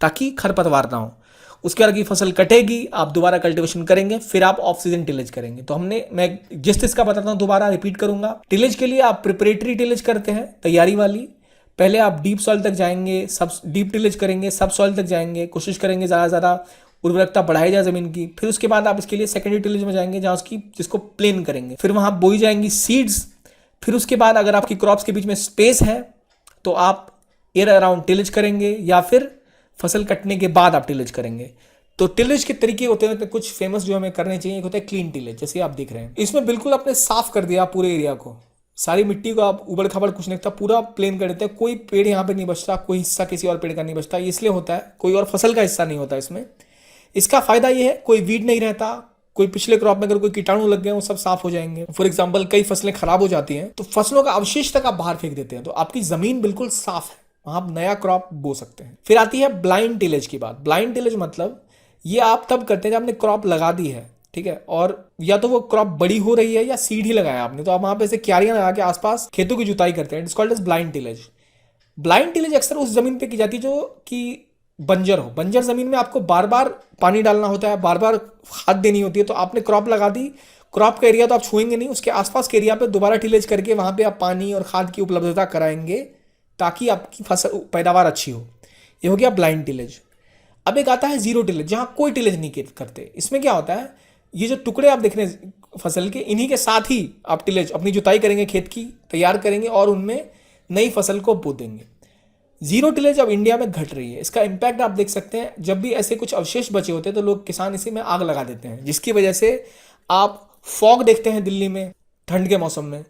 ताकि खरपतवार ना हो। उसके बाद की फसल कटेगी, आप दोबारा कल्टीवेशन करेंगे, फिर आप ऑफ सीजन टिलेज करेंगे। तो मैं जिस का बताता हूं दोबारा रिपीट करूंगा। टिलेज के लिए आप प्रिपरेटरी टिलेज करते हैं, तैयारी वाली। पहले आप डीप सॉइल तक जाएंगे, सब डीप टिलेज करेंगे, सब सॉइल तक जाएंगे, कोशिश करेंगे ज़्यादा से ज़्यादा उर्वरकता बढ़ाई जाए जमीन की। फिर उसके बाद आप इसके लिए सेकेंडरी टिलेज में जाएंगे, जहाँ जिसको प्लेन करेंगे। फिर वहाँ बोई जाएंगी सीड्स। फिर उसके बाद अगर आपकी क्रॉप्स के बीच में स्पेस है तो आप एयर अराउंड टिलेज करेंगे, या फिर फसल कटने के बाद आप टिलेज करेंगे। तो टिलेज के तरीके होते हैं, तो कुछ फेमस जो हमें करने चाहिए। एक होता है क्लीन टिलेज, जैसे आप देख रहे हैं इसमें बिल्कुल आपने साफ कर दिया पूरे एरिया को, सारी मिट्टी को आप उबड़ खाबड़ कुछ नहीं था, पूरा प्लेन कर देते हैं। कोई पेड़ यहाँ पे नहीं बचता, कोई हिस्सा किसी और पेड़ का नहीं बचता। ये इसलिए होता है, कोई और फसल का हिस्सा नहीं होता इसमें। इसका फायदा ये है, कोई वीड नहीं रहता, कोई पिछले क्रॉप में अगर कोई कीटाणु लग गए वो सब साफ हो जाएंगे। फॉर एग्जाम्पल कई फसलें खराब हो जाती हैं तो फसलों का अवशेष तक आप बाहर फेंक देते हैं, तो आपकी जमीन बिल्कुल साफ है, वहां आप नया क्रॉप बो सकते हैं। फिर आती है ब्लाइंड टिलेज की बात। ब्लाइंड टिलेज मतलब ये आप तब करते हैं जब आपने क्रॉप लगा दी है, ठीक है, और या तो वो क्रॉप बड़ी हो रही है या सीड ही लगाया आपने, तो आप वहां पे ऐसे क्यारियां लगा के आसपास खेतों की जुताई करते हैं। It's called as blind tillage. Blind tillage अक्सर उस जमीन पे की जाती है जो कि बंजर हो। बंजर जमीन में आपको बार बार पानी डालना होता है, बार बार खाद देनी होती है। तो आपने क्रॉप लगा दी, क्रॉप का एरिया तो आप छुएंगे नहीं, उसके आसपास के एरिया पे दोबारा टिलेज करके वहां पे आप पानी और खाद की उपलब्धता कराएंगे ताकि आपकी फसल पैदावार अच्छी हो। ये हो गया ब्लाइंड टिलेज। अब एक आता है जीरो टिलेज, जहां कोई टिलेज नहीं करते। इसमें क्या होता है, ये जो टुकड़े आप देख रहे हैं फसल के, इन्हीं के साथ ही आप टिलेज अपनी जुताई करेंगे, खेत की तैयार करेंगे और उनमें नई फसल को बो देंगे। जीरो टिलेज अब इंडिया में घट रही है। इसका इंपैक्ट आप देख सकते हैं, जब भी ऐसे कुछ अवशेष बचे होते हैं तो लोग किसान इसी में आग लगा देते हैं, जिसकी वजह से आप फॉग देखते हैं दिल्ली में ठंड के मौसम में।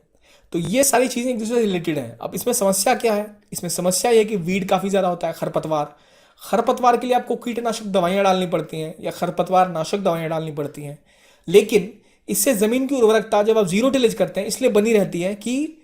तो ये सारी चीज़ें एक दूसरे से रिलेटेड हैं। अब इसमें समस्या क्या है, इसमें समस्या ये है कि वीड काफ़ी ज़्यादा होता है, खरपतवार। खरपतवार के लिए आपको कीटनाशक दवाइयाँ डालनी पड़ती हैं या खरपतवार नाशक दवाइयाँ डालनी पड़ती हैं। लेकिन इससे ज़मीन की उर्वरकता जब आप जीरो टिलेज करते हैं इसलिए बनी रहती है कि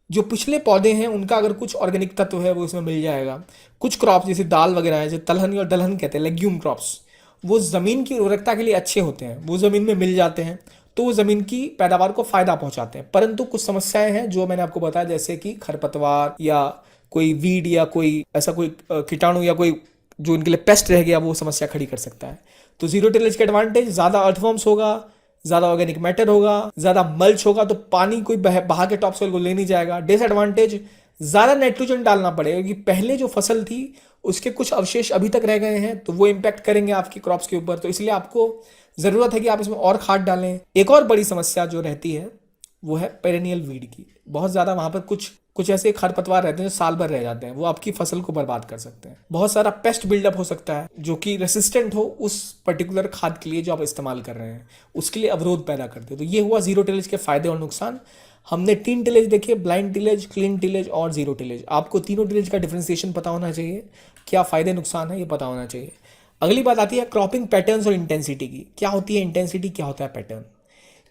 जो पिछले पौधे हैं उनका अगर कुछ ऑर्गेनिक तत्व है वो इसमें मिल जाएगा। कुछ क्रॉप्स जैसे दाल वगैरह है, जो तलहन और दलहन कहते हैं, लेग्यूम क्रॉप्स, वो ज़मीन की उर्वरकता के लिए अच्छे होते हैं, वो ज़मीन में मिल जाते हैं, तो वो ज़मीन की पैदावार को फ़ायदा पहुंचाते हैं। परंतु कुछ समस्याएं हैं जो मैंने आपको बताया, जैसे कि खरपतवार या कोई वीड या कोई ऐसा कोई कीटाणु या कोई जो इनके लिए पेस्ट रह गया, वो समस्या खड़ी कर सकता है। तो जीरो टिलेज के एडवांटेज, ज़्यादा अर्थवर्म्स होगा, ज़्यादा ऑर्गेनिक मैटर होगा, ज़्यादा मल्च होगा, तो पानी कोई बहा के टॉप सोइल को ले नहीं जाएगा। डिसएडवांटेज, ज़्यादा नाइट्रोजन डालना पड़ेगा क्योंकि पहले जो फसल थी उसके कुछ अवशेष अभी तक रह गए हैं, तो वो इम्पैक्ट करेंगे आपकी क्रॉप्स के ऊपर। तो इसलिए आपको ज़रूरत है कि आप इसमें और खाद डालें। एक और बड़ी समस्या जो रहती है वो है पेरेनियल वीड की। बहुत ज़्यादा वहाँ पर कुछ ऐसे खरपतवार रहते हैं जो साल भर रह जाते हैं, वो आपकी फसल को बर्बाद कर सकते हैं। बहुत सारा पेस्ट बिल्डअप हो सकता है जो कि रेसिस्टेंट हो उस पर्टिकुलर खाद के लिए जो आप इस्तेमाल कर रहे हैं, उसके लिए अवरोध पैदा करते हैं। तो ये हुआ जीरो टिलेज के फायदे और नुकसान। हमने 3 टिलेज देखे, ब्लाइंड टिलेज, क्लीन टिलेज और जीरो टिलेज। आपको तीनों टिलेज का डिफ्रेंसिएशन पता होना चाहिए, क्या फ़ायदे नुकसान है ये पता होना चाहिए। अगली बात आती है क्रॉपिंग पैटर्न्स और इंटेंसिटी की। क्या होती है इंटेंसिटी, क्या होता है पैटर्न।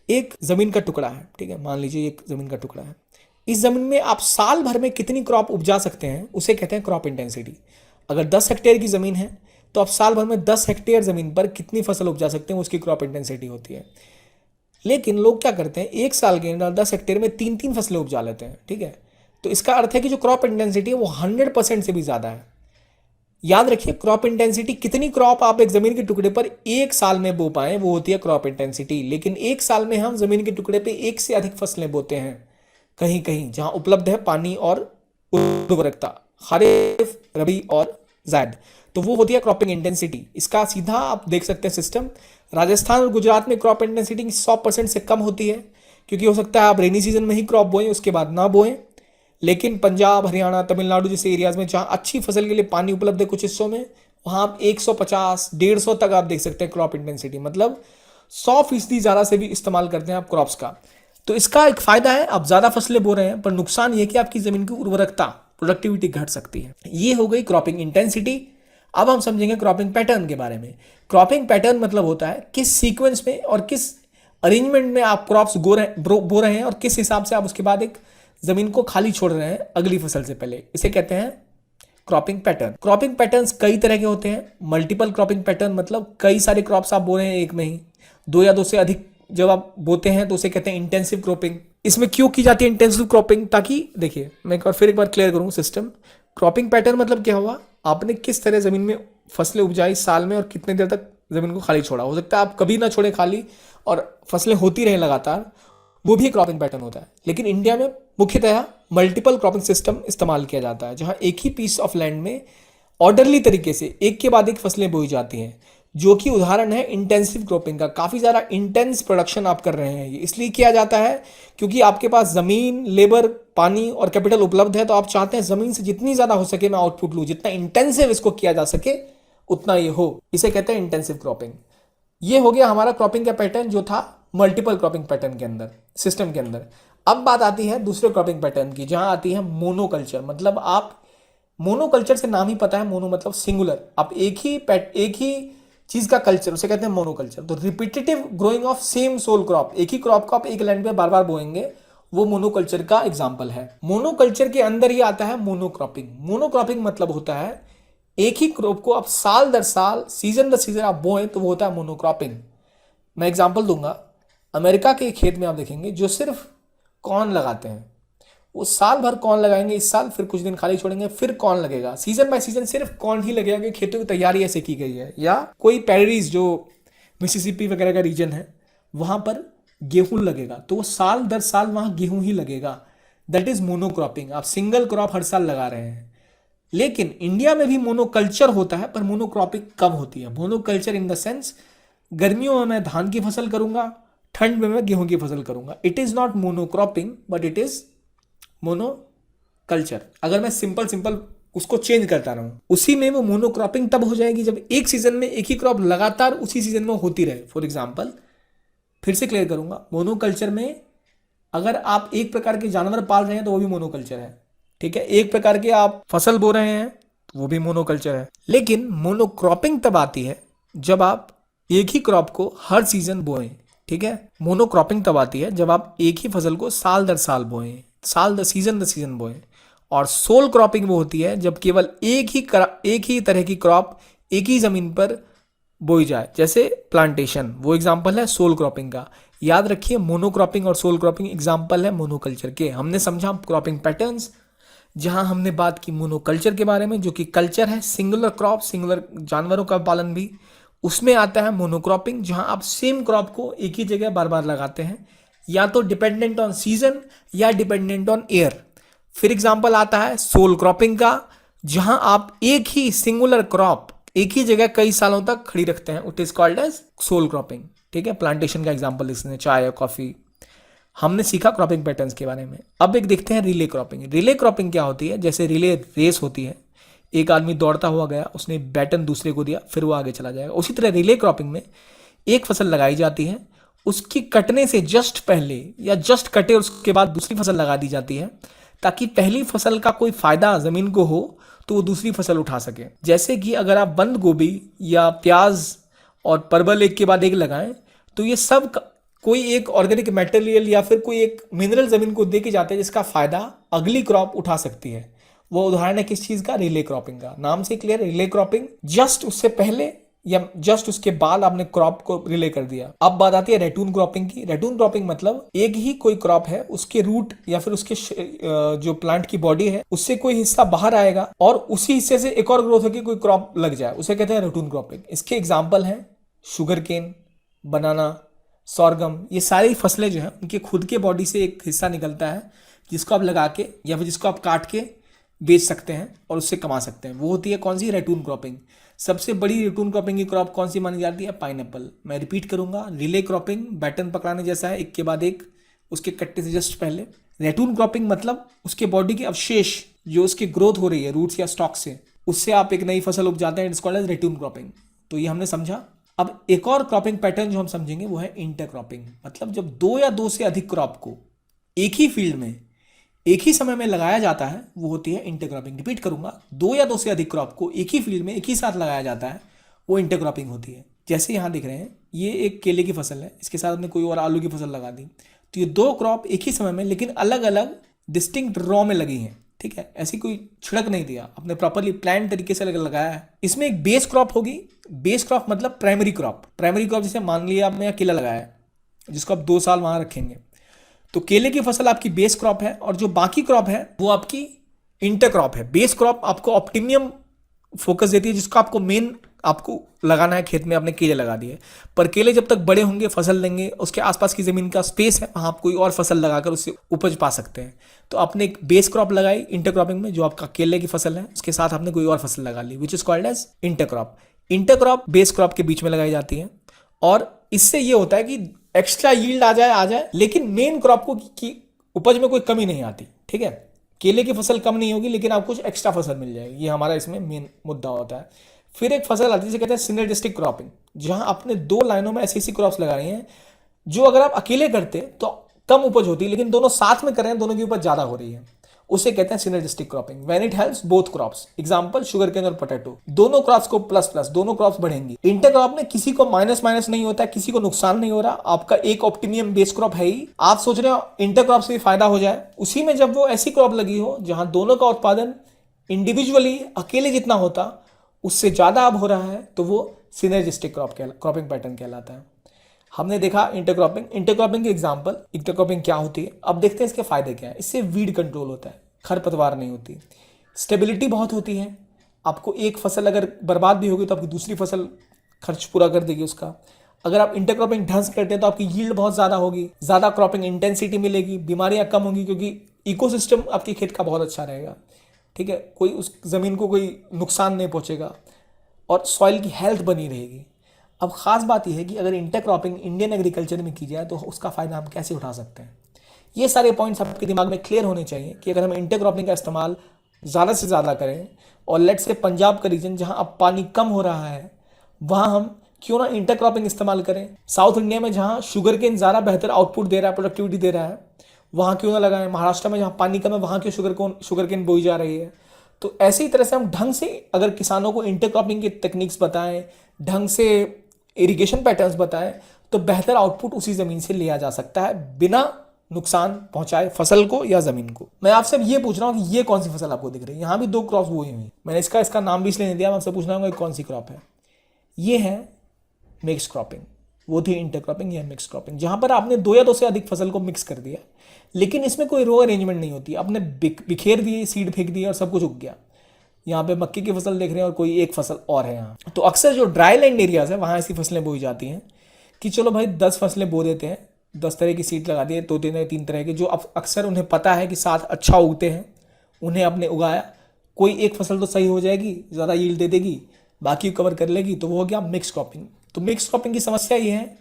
एक ज़मीन का टुकड़ा है, ठीक है, मान लीजिए एक ज़मीन का टुकड़ा है। इस ज़मीन में आप साल भर में कितनी क्रॉप उपजा सकते हैं उसे कहते हैं क्रॉप इंटेंसिटी। अगर 10 हेक्टेयर की ज़मीन है तो आप साल भर में 10 हेक्टेयर ज़मीन पर कितनी फसल उपजा सकते हैं, उसकी क्रॉप इंटेंसिटी होती है। लेकिन लोग क्या करते हैं, एक साल के अंदर 10 हेक्टेयर में 3 फसलें उपजा लेते हैं, ठीक है। तो इसका अर्थ है कि जो क्रॉप इंटेंसिटी है वो 100% से भी ज़्यादा है। याद रखिए, क्रॉप इंटेंसिटी, कितनी क्रॉप आप एक ज़मीन के टुकड़े पर एक साल में बो पाएँ वो होती है क्रॉप इंटेंसिटी। लेकिन एक साल में हम ज़मीन के टुकड़े पर एक से अधिक फसलें बोते हैं, कहीं कहीं जहां उपलब्ध है पानी और उर्वरकता, खरीफ, रबी और जायद, तो वो होती है क्रॉपिंग इंटेंसिटी। इसका सीधा आप देख सकते हैं सिस्टम। राजस्थान और गुजरात में क्रॉप इंटेंसिटी 100% से कम होती है, क्योंकि हो सकता है आप रेनी सीजन में ही क्रॉप बोएं, उसके बाद ना बोएं। लेकिन पंजाब, हरियाणा, तमिलनाडु जैसे एरियाज में जहाँ अच्छी फसल के लिए पानी उपलब्ध है कुछ हिस्सों में, वहाँ आप 150, 150 तक आप देख सकते हैं क्रॉप इंटेंसिटी, मतलब 100% ज़्यादा से भी इस्तेमाल करते हैं आप क्रॉप्स का। तो इसका एक फायदा है, आप ज़्यादा फसलें बो रहे हैं, पर नुकसान ये कि आपकी ज़मीन की उर्वरकता, प्रोडक्टिविटी घट सकती है। ये हो गई क्रॉपिंग इंटेंसिटी। अब हम समझेंगे क्रॉपिंग पैटर्न के बारे में। क्रॉपिंग पैटर्न मतलब होता है किस सीक्वेंस में और किस अरेंजमेंट में आप क्रॉप्स बो रहे हैं और किस हिसाब से आप उसके बाद एक ज़मीन को खाली छोड़ रहे हैं अगली फसल से पहले। इसे कहते हैं क्रॉपिंग पैटर्न। क्रॉपिंग पैटर्न्स कई तरह के होते हैं। मल्टीपल क्रॉपिंग पैटर्न मतलब कई सारे क्रॉप्स आप बो रहे हैं एक में ही, 2 या 2 से अधिक जब आप बोते हैं तो उसे कहते हैं इंटेंसिव क्रॉपिंग। इसमें क्यों की जाती है इंटेंसिव क्रॉपिंग, ताकि देखिए मैं फिर एक बार क्लियर करूँ सिस्टम। क्रॉपिंग पैटर्न मतलब क्या हुआ, आपने किस तरह ज़मीन में फसलें उपजाई साल में और कितने देर तक ज़मीन को खाली छोड़ा। हो सकता है आप कभी ना छोड़े खाली और फसलें होती रहें लगातार, वो भी क्रॉपिंग पैटर्न होता है। लेकिन इंडिया में मुख्यतः मल्टीपल क्रॉपिंग सिस्टम इस्तेमाल किया जाता है, जहाँ एक ही पीस ऑफ लैंड में ऑर्डरली तरीके से एक के बाद एक फसलें बोई जाती हैं, जो कि उदाहरण है इंटेंसिव क्रॉपिंग का। काफ़ी ज़्यादा इंटेंस प्रोडक्शन आप कर रहे हैं। ये इसलिए किया जाता है क्योंकि आपके पास ज़मीन, लेबर, पानी और कैपिटल उपलब्ध है, तो आप चाहते हैं ज़मीन से जितनी ज़्यादा हो सके मैं आउटपुट लूँ, जितना इंटेंसिव इसको किया जा सके उतना ये हो, इसे कहते हैं इंटेंसिव क्रॉपिंग। ये हो गया हमारा क्रॉपिंग का पैटर्न जो था मल्टीपल क्रॉपिंग पैटर्न के अंदर, सिस्टम के अंदर। अब बात आती है दूसरे क्रॉपिंग पैटर्न की, जहां आती है मोनोकल्चर। मतलब आप मोनोकल्चर से नाम ही पता है, मोनो मतलब सिंगुलर, आप एक ही चीज का कल्चर, उसे कहते हैं मोनोकल्चर। तो repetitive growing of same soul crop, एक ही क्रॉप को आप एक लैंड पे बार बार बोएंगे, वो मोनोकल्चर का एग्जाम्पल है। मोनोकल्चर के अंदर ही आता है मोनोक्रॉपिंग। मोनोक्रॉपिंग मतलब होता है एक ही क्रॉप को आप साल दर साल, सीजन दर सीजन आप बोएं, तो वो होता है मोनोक्रॉपिंग। मैं एग्जांपल दूंगा, अमेरिका के खेत में आप देखेंगे जो सिर्फ कॉर्न लगाते हैं, वो साल भर कॉर्न लगाएंगे इस साल, फिर कुछ दिन खाली छोड़ेंगे, फिर कॉर्न लगेगा, सीजन बाय सीजन सिर्फ कॉर्न ही लगेगा, कि खेतों की तैयारी ऐसे की गई है। या कोई पैरीज जो मिसिसिपी वगैरह का रीजन है, वहां पर गेहूं लगेगा, तो वो साल दर साल वहां गेहूं ही लगेगा। That is monocropping. आप सिंगल क्रॉप हर साल लगा रहे हैं। लेकिन इंडिया में भी मोनोकल्चर होता है, पर मोनोक्रॉपिंग कम होती है। मोनोकल्चर इन द सेंस, गर्मियों में मैं धान की फसल करूंगा, ठंड में मैं गेहूं की फसल करूंगा। It is not monocropping but it is monoculture. अगर मैं सिंपल उसको चेंज करता रहूं, उसी में वो मोनोक्रॉपिंग तब हो जाएगी जब एक सीजन में एक ही क्रॉप लगातार उसी सीजन में होती रहे। फॉर एग्जाम्पल, फिर से क्लियर करूंगा, मोनोकल्चर में अगर आप एक प्रकार के जानवर पाल रहे हैं तो वो भी मोनोकल्चर है, ठीक है। एक प्रकार के आप फसल बो रहे हैं तो वो भी मोनोकल्चर है। लेकिन मोनोक्रॉपिंग तब आती है जब आप एक ही क्रॉप को हर सीजन बोएं, ठीक है। मोनोक्रॉपिंग तब आती है जब आप एक ही फसल को साल दर साल बोएं, सीजन दर सीजन बोएं। और सोल क्रॉपिंग वो होती है जब केवल एक ही तरह की क्रॉप एक ही जमीन पर बोई जाए, जैसे प्लांटेशन, वो एग्जाम्पल है सोल क्रॉपिंग का। याद रखिए, मोनोक्रॉपिंग और सोल क्रॉपिंग एग्जाम्पल है मोनोकल्चर के। हमने समझा क्रॉपिंग पैटर्न्स, जहां हमने बात की मोनोकल्चर के बारे में, जो कि कल्चर है, सिंगुलर क्रॉप, सिंगुलर जानवरों का पालन भी। उसमें आता है मोनोक्रॉपिंग, जहां आप सेम क्रॉप को एक ही जगह बार बार लगाते हैं, या तो डिपेंडेंट ऑन सीजन या डिपेंडेंट ऑन एयर। फिर एग्जाम्पल आता है सोल क्रॉपिंग का, जहां आप एक ही सिंगुलर क्रॉप एक ही जगह कई सालों तक खड़ी रखते हैं। It is called as sole cropping, ठीक है। प्लांटेशन का एग्जाम्पल इसने चाय या कॉफी। हमने सीखा क्रॉपिंग पैटर्न्स के बारे में। अब एक देखते हैं रिले क्रॉपिंग। रिले क्रॉपिंग क्या होती है? जैसे रिले रेस होती है, एक आदमी दौड़ता हुआ गया, उसने बैटन दूसरे को दिया, फिर वो आगे चला जाएगा। उसी तरह रिले क्रॉपिंग में एक फसल लगाई जाती है, उसकी कटने से जस्ट पहले या जस्ट कटे उसके बाद दूसरी फसल लगा दी जाती है, ताकि पहली फसल का कोई फायदा जमीन को हो तो वो दूसरी फसल उठा सके। जैसे कि अगर आप बंद गोभी या प्याज और परवल एक के बाद एक लगाएं, तो ये सब कोई एक ऑर्गेनिक मटेरियल या फिर कोई एक मिनरल जमीन को दे के जाते हैं, जिसका फायदा अगली क्रॉप उठा सकती है। वो उदाहरण है किस चीज का? रिले क्रॉपिंग का। नाम से क्लियर, रिले क्रॉपिंग, जस्ट उससे पहले या जस्ट उसके बाद आपने क्रॉप को रिले कर दिया। अब बात आती है रेटून क्रॉपिंग की। रेटून क्रॉपिंग मतलब एक ही कोई क्रॉप है, उसके रूट या फिर उसके जो प्लांट की बॉडी है, उससे कोई हिस्सा बाहर आएगा और उसी हिस्से से एक और ग्रोथ होकर कोई क्रॉप लग जाए, उसे कहते हैं रेटून क्रॉपिंग। इसके एग्जाम्पल हैं शुगर केन, बनाना, सॉर्गम। ये सारी फसलें जो है, उनके खुद के बॉडी से एक हिस्सा निकलता है, जिसको आप लगा के या फिर जिसको आप काट के बेच सकते हैं और उससे कमा सकते हैं। वो होती है कौन सी? रेटून क्रॉपिंग। सबसे बड़ी रेटून क्रॉपिंग की क्रॉप कौन सी मानी जाती है? पाइनएप्पल। मैं रिपीट करूंगा, रिले क्रॉपिंग बैटन पकड़ाने जैसा है, एक के बाद एक, उसके कट्टे से जस्ट पहले। रेटून क्रॉपिंग मतलब उसके बॉडी के अवशेष जो उसकी ग्रोथ हो रही है रूट्स या स्टॉक से, उससे आप एक नई फसल उपजाते हैं। It's called as ratoon cropping. तो ये हमने समझा। अब एक और क्रॉपिंग पैटर्न जो हम समझेंगे वो है इंटरक्रॉपिंग। मतलब जब दो या दो से अधिक क्रॉप को एक ही फील्ड में एक ही समय में लगाया जाता है, वो होती है इंटरक्रॉपिंग। रिपीट करूंगा, दो या दो से अधिक क्रॉप को एक ही फील्ड में एक ही साथ लगाया जाता है, वो इंटरक्रॉपिंग होती है। जैसे यहां दिख रहे हैं, ये एक केले की फसल है, इसके साथ हमने कोई और आलू की फसल लगा दी, तो ये दो क्रॉप एक ही समय में लेकिन अलग अलग डिस्टिंक्ट रॉ में लगी हैं, ठीक है। ऐसी कोई छिड़क नहीं दिया, आपने प्रॉपरली प्लान तरीके से लगाया है। इसमें एक बेस क्रॉप होगी। बेस क्रॉप मतलब प्राइमरी क्रॉप। प्राइमरी क्रॉप जैसे मान लिया आपने केला लगाया है, जिसको आप 2 साल वहां रखेंगे, तो केले की फसल आपकी बेस क्रॉप है, और जो बाकी क्रॉप है वो आपकी इंटर क्रॉप है। बेस क्रॉप आपको ऑप्टिमियम फोकस देती है, जिसको आपको मेन आपको लगाना है खेत में। आपने केले लगा दिए, पर केले जब तक बड़े होंगे, फसल देंगे, उसके आसपास की जमीन का स्पेस है, वहां आप कोई और फसल लगाकर उससे उपज पा सकते हैं। तो आपने एक बेस क्रॉप लगाई इंटर क्रॉपिंग में, जो आपका केले की फसल है, उसके साथ आपने कोई और फसल लगा ली, which is called as inter crop. Inter crop base crop के बीच में लगाई जाती है, और इससे ये होता है कि एक्स्ट्रा यील्ड आ जाए, लेकिन मेन क्रॉप को की उपज में कोई कमी नहीं आती, ठीक है। केले की फसल कम नहीं होगी, लेकिन आपको कुछ एक्स्ट्रा फसल मिल जाएगी। ये हमारा इसमें मेन मुद्दा होता है। फिर एक फसल आती है जिसे कहते हैं सिनर्जिस्टिक क्रॉपिंग, जहां आपने दो लाइनों में ऐसी ऐसी क्रॉप्स लगा रही हैं जो अगर आप अकेले करते तो कम उपज होती, लेकिन दोनों साथ में कर रहे हैं, दोनों की उपज ज्यादा हो रही है, उसे कहते हैं synergistic cropping. When it helps both crops, example sugar cane और पोटैटो, दोनों क्रॉप्स को प्लस प्लस, दोनों क्रॉप्स बढ़ेंगी। इंटरक्रॉप में किसी को माइनस माइनस नहीं होता है, किसी को नुकसान नहीं हो रहा, आपका एक ऑप्टिमियम बेस क्रॉप है ही, आप सोच रहे हो इंटरक्रॉप से भी फायदा हो जाए। उसी में जब वो ऐसी क्रॉप लगी हो जहां दोनों का उत्पादन इंडिविजुअली अकेले जितना होता उससे ज्यादा अब हो रहा है, तो वो सिनर्जिस्टिक क्रॉपिंग पैटर्न कहलाता है। हमने देखा इंटरक्रॉपिंग के एग्जांपल, इंटरक्रॉपिंग क्या होती है, अब देखते हैं इसके फायदे क्या है। इससे वीड कंट्रोल होता है, खरपतवार नहीं होती, स्टेबिलिटी बहुत होती है, आपको एक फसल अगर बर्बाद भी होगी तो आपकी दूसरी फसल खर्च पूरा कर देगी उसका। अगर आप इंटरक्रॉपिंग ढंग से करते हैं तो आपकी यील्ड बहुत ज़्यादा होगी, ज़्यादा क्रॉपिंग इंटेंसिटी मिलेगी, बीमारियां कम होंगी क्योंकि इकोसिस्टम आपकी खेत का बहुत अच्छा रहेगा, ठीक है, कोई उस ज़मीन को कोई नुकसान नहीं पहुंचेगा और सॉइल की हेल्थ बनी रहेगी। अब ख़ास बात यह है कि अगर इंटरक्रॉपिंग इंडियन एग्रीकल्चर में की जाए तो उसका फ़ायदा हम कैसे उठा सकते हैं। ये सारे पॉइंट्स आपके दिमाग में क्लियर होने चाहिए कि अगर हम इंटरक्रॉपिंग का इस्तेमाल ज़्यादा से ज़्यादा करें और लेट्स से पंजाब का रीजन जहाँ अब पानी कम हो रहा है वहाँ हम क्यों ना इंटरक्रॉपिंग इस्तेमाल करें। साउथ इंडिया में जहाँ शुगर केन ज़्यादा बेहतर आउटपुट दे रहा है, प्रोडक्टिविटी दे रहा है, वहाँ क्यों ना लगाएं। महाराष्ट्र में जहाँ पानी कम है वहाँ क्यों शुगर केन बोई जा रही है। तो ऐसे ही तरह से हम ढंग से अगर किसानों को इंटरक्रॉपिंग की टेक्निक्स बताएं, ढंग से इरिगेशन पैटर्न्स बताएं, तो बेहतर आउटपुट उसी ज़मीन से लिया जा सकता है बिना नुकसान पहुंचाए फसल को या ज़मीन को। मैं आपसे अब ये पूछ रहा हूँ कि ये कौन सी फसल आपको दिख रही है। यहाँ भी दो क्रॉप्स बोई हुई, मैंने इसका नाम भी इसलिए नहीं दिया, मैं आपसे पूछना चाहूँगा कौन सी क्रॉप है। ये है मिक्स क्रॉपिंग, वो थी इंटरक्रॉपिंग, या मिक्स क्रॉपिंग, जहाँ पर आपने दो या दो से अधिक फसल को मिक्स कर दिया, लेकिन इसमें कोई रो अरेंजमेंट नहीं होती, आपने बिखेर दिए, सीड फेंक दिए और सब कुछ उग गया। यहाँ पे मक्की की फसल देख रहे हैं और कोई एक फसल और है यहाँ। तो अक्सर जो ड्राई लैंड एरियाज है वहाँ ऐसी फसलें बोई जाती हैं कि चलो भाई 10 फसलें बो देते हैं, 10 तरह की सीड लगा दिए, 2 3 के जो अक्सर उन्हें पता है कि साथ अच्छा उगते हैं, उन्हें अपने उगाया, कोई एक फसल तो सही हो जाएगी, ज़्यादा यील्ड दे देगी, बाकी कवर कर लेगी, तो वो हो गया मिक्स क्रॉपिंग। तो मिक्स क्रॉपिंग की समस्या ये है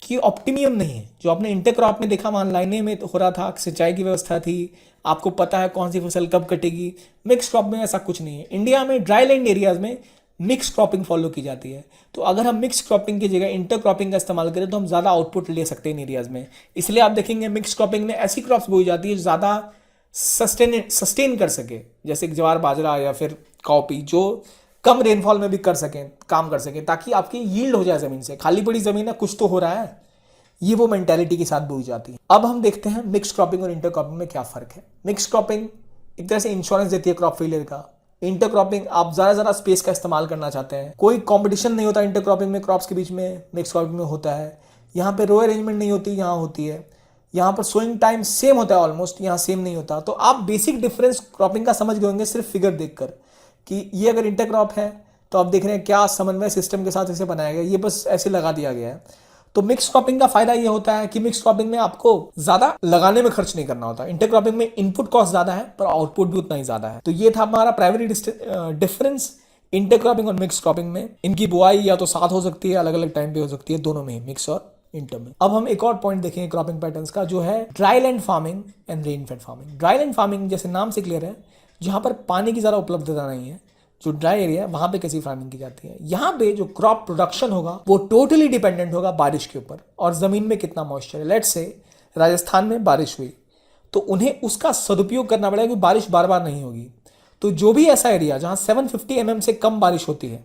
कि ऑप्टिमियम नहीं है। जो आपने इंटरक्रॉप में देखा वहाँ लाइनें में तो हो रहा था, सिंचाई की व्यवस्था थी, आपको पता है कौन सी फसल कब कटेगी। मिक्स क्रॉप में ऐसा कुछ नहीं है। इंडिया में ड्राई लैंड एरियाज में मिक्स क्रॉपिंग फॉलो की जाती है। तो अगर हम मिक्स क्रॉपिंग की जगह इंटरक्रॉपिंग का इस्तेमाल करें तो हम ज़्यादा आउटपुट ले सकते हैं इन एरियाज में। इसलिए आप देखेंगे मिक्स क्रॉपिंग में ऐसी क्रॉप्स बोई जाती है जो ज़्यादा सस्टेन कर सके, जैसे ज्वार बाजरा या फिर कॉपी, जो कम रेनफॉल में भी कर सकें, काम कर सकें, ताकि आपकी यील्ड हो जाए ज़मीन से। खाली पड़ी ज़मीन है, कुछ तो हो रहा है, ये वो मेंटालिटी के साथ बोई जाती है। अब हम देखते हैं मिक्स क्रॉपिंग और इंटरक्रॉपिंग में क्या फ़र्क है। मिक्स क्रॉपिंग एक तरह से इंश्योरेंस देती है क्रॉप फेलियर का। इंटरक्रॉपिंग आप ज़्यादा स्पेस का इस्तेमाल करना चाहते हैं, कोई कॉम्पिटिशन नहीं होता इंटरक्रॉपिंग में क्रॉप्स के बीच में, मिक्स क्रॉपिंग में होता है। यहाँ पे रो अरेंजमेंट नहीं होती, यहाँ होती है। यहाँ पर सोइंग टाइम सेम होता है ऑलमोस्ट, यहाँ सेम नहीं होता। तो आप बेसिक डिफरेंस क्रॉपिंग का समझ गए होंगे सिर्फ फिगर देखकर कि ये अगर इंटरक्रॉप है तो आप देख रहे हैं क्या समन्वय सिस्टम के साथ इसे बनाया गया, ये बस ऐसे लगा दिया गया है। तो मिक्स क्रॉपिंग का फायदा ये होता है कि मिक्स क्रॉपिंग में आपको ज्यादा लगाने में खर्च नहीं करना होता। इंटरक्रॉपिंग में इनपुट कॉस्ट ज्यादा है पर आउटपुट भी उतना ही ज्यादा है। तो ये था हमारा प्राइमरी डिफरेंस इंटरक्रॉपिंग और मिक्स क्रॉपिंग में। इनकी बुआई या तो साथ हो सकती है, अलग अलग टाइम पे हो सकती है, दोनों में ही, मिक्स और इंटर में। अब हम एक और पॉइंट देखेंगे क्रॉपिंग पैटर्न्स का, जो है dry land farming and rainfed farming. Dry land farming जैसे नाम से क्लियर है, जहां पर पानी की ज्यादा उपलब्धता नहीं है, जो ड्राई एरिया है वहां पे कैसी फार्मिंग की जाती है। यहाँ पे जो क्रॉप प्रोडक्शन होगा वो टोटली डिपेंडेंट होगा बारिश के ऊपर और जमीन में कितना मॉइस्चर है। लेट्स से राजस्थान में बारिश हुई तो उन्हें उसका सदुपयोग करना पड़ेगा कि बारिश बार बार नहीं होगी। तो जो भी ऐसा एरिया जहां 750 mm से कम बारिश होती है,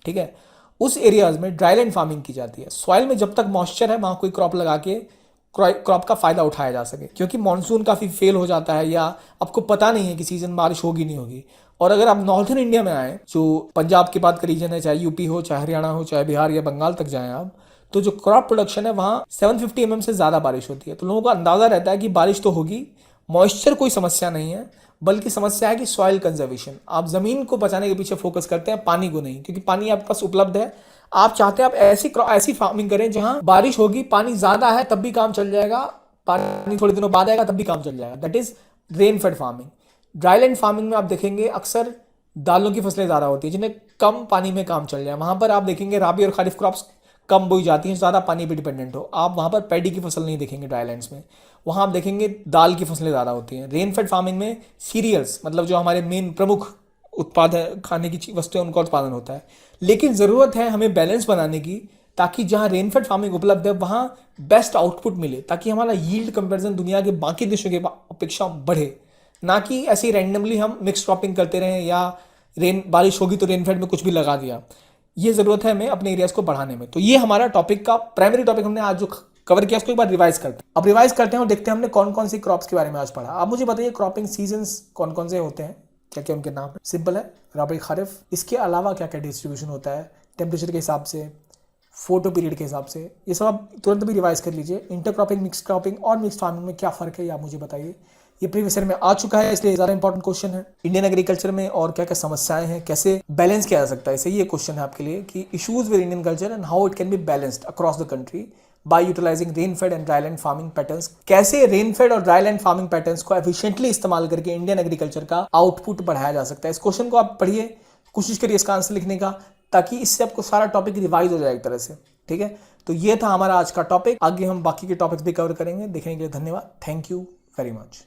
ठीक है, उस एरियाज में ड्राई लैंड फार्मिंग की जाती है। सॉइल में जब तक मॉइस्चर है वहां कोई क्रॉप लगा के क्रॉप का फायदा उठाया जा सके, क्योंकि मानसून काफी फेल हो जाता है या आपको पता नहीं है कि सीजन बारिश होगी नहीं होगी। और अगर आप नॉर्थन इंडिया में आए, जो पंजाब के बाद का रीजन है, चाहे यूपी हो, चाहे हरियाणा हो, चाहे बिहार या बंगाल तक जाएं आप, तो जो क्रॉप प्रोडक्शन है वहां 750 mm से ज्यादा बारिश होती है। तो लोगों को अंदाजा रहता है कि बारिश तो होगी, मॉइस्चर कोई समस्या नहीं है, बल्कि समस्या है कि सॉइल कंजर्वेशन। आप जमीन को बचाने के पीछे फोकस करते हैं, पानी को नहीं, क्योंकि पानी आपके पास उपलब्ध है। आप चाहते हैं आप ऐसी फार्मिंग करें जहां बारिश होगी, पानी ज्यादा है तब भी काम चल जाएगा, पानी थोड़े दिनों बाद आएगा तब भी काम चल जाएगा। That is rain fade farming. Dry land farming में आप देखेंगे अक्सर दालों की फसलें ज़्यादा होती है जिन्हें कम पानी में काम चल जाए। वहाँ पर आप देखेंगे राबी और खरीफ क्रॉप्स कम बोई जाती हैं, ज़्यादा पानी पे डिपेंडेंट हो। आप वहाँ पर पैडी की फसल नहीं देखेंगे ड्राई लैंड्स में, वहाँ आप देखेंगे दाल की फसलें ज़्यादा होती हैं। रेन फेड फार्मिंग में सीरियल्स, मतलब जो हमारे मेन प्रमुख उत्पादन खाने की वस्तुएं उनका उत्पादन होता है। लेकिन ज़रूरत है हमें बैलेंस बनाने की, ताकि जहाँ रेनफेड फार्मिंग उपलब्ध है वहाँ बेस्ट आउटपुट मिले, ताकि हमारा यील्ड कंपैरिजन दुनिया के बाकी देशों के अपेक्षा बढ़े। ना कि ऐसे ही रैंडमली हम मिक्स क्रॉपिंग करते रहें या रेन बारिश होगी तो रेनफेड में कुछ भी लगा दिया। ये ज़रूरत है हमें अपने एरियाज को बढ़ाने में। तो ये हमारा टॉपिक का प्राइमरी टॉपिक हमने आज जो कवर किया उसको एक बार रिवाइज करते हैं। अब रिवाइज करते हैं और देखते हैं हमने कौन कौन सी क्रॉप्स के बारे में आज पढ़ा। आप मुझे बताइए क्रॉपिंग सीजन्स कौन कौन से होते हैं, क्या क्या उनके नाम है? सिंपल है, रबी खरीफ। इसके अलावा क्या क्या डिस्ट्रीब्यूशन होता है, टेम्परेचर के हिसाब से, फोटो पीरियड के हिसाब से, ये सब आप तुरंत भी रिवाइज कर लीजिए। इंटरक्रॉपिंग, मिक्स क्रॉपिंग और मिक्स फार्मिंग में क्या फ़र्क है ये आप मुझे बताइए। ये प्रीवियस ईयर में आ चुका है, इसलिए ज़्यादा इंपॉर्टेंट क्वेश्चन है। इंडियन एग्रीकल्चर में और क्या क्या समस्याएं हैं, कैसे बैलेंस किया जा सकता है, इसे ये क्वेश्चन है आपके लिए कि issues with Indian culture and how it can be balanced across the country by utilising rainfed and dryland farming patterns. कैसे रेनफेड और ड्राईलैंड फार्मिंग पैटर्न्स को एफिशिएंटली इस्तेमाल करके इंडियन एग्रीकल्चर का आउटपुट बढ़ाया जा सकता है। इस क्वेश्चन को आप पढ़िए, कोशिश करिए इसका आंसर लिखने का, ताकि इससे आपको सारा टॉपिक रिवाइज हो जाए एक तरह से। ठीक है, तो ये था हमारा आज का टॉपिक। आगे हम बाकी के टॉपिक्स भी कवर करेंगे। देखने के लिए धन्यवाद। Thank you very much.